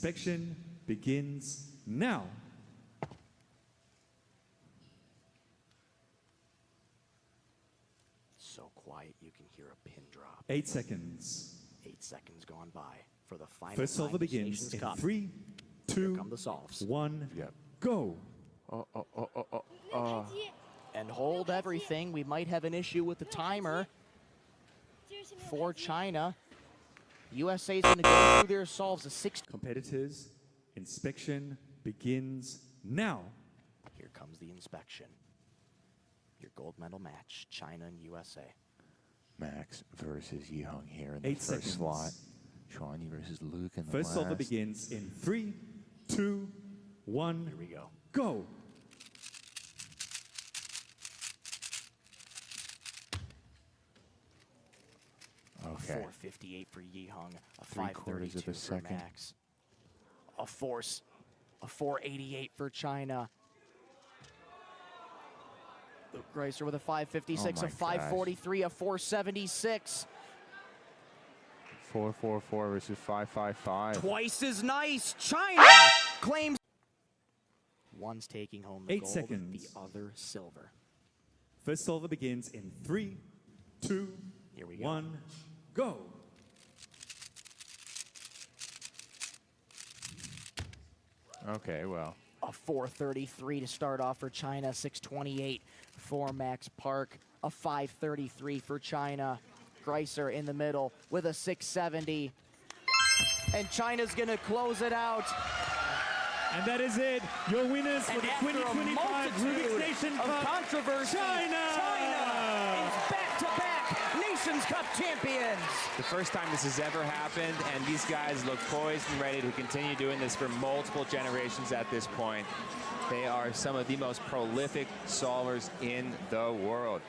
Inspection begins now. So quiet you can hear a pin drop. 8 seconds. 8 seconds gone by for the final. First solver begins in Cup. 3, 2, Come the solves. 1, Yep. go. And hold everything. We might have an issue with the timer for China. USA's going to go through their solves. A 6. Competitors, inspection begins now. Here comes the inspection. Your gold medal match, China and USA. Max versus Yihong here in the 8 first seconds. slot. Chuanyi versus Luke in the First last. solver begins in 3, 2, 1, Here we go. go. Okay. 4:58 for Yihong. A 3/4 of 5:32 a for second. Max. A 4:88 for China. Luke Greiser with a 5:56, Oh a my 5:43, a 4:76. 444 versus 555. Twice as nice. China claims. One's taking home the 8 gold, seconds. the other silver. First solver begins in 3, 2, Here we go. 1, go. Okay, well. A 4:33 to start off for China, 6:28 for Max Park, a 5:33 for China. Greiser in the middle with a 6:70. And China's gonna close it out. And that is it. Your winners for And the after a 2025 Rubik's multitude Nation of Cup, controversy, China! China is back-to-back Nations Cup champions. The first time this has ever happened, and these guys look poised and ready to continue doing this for multiple generations at this point. They are some of the most prolific solvers in the world.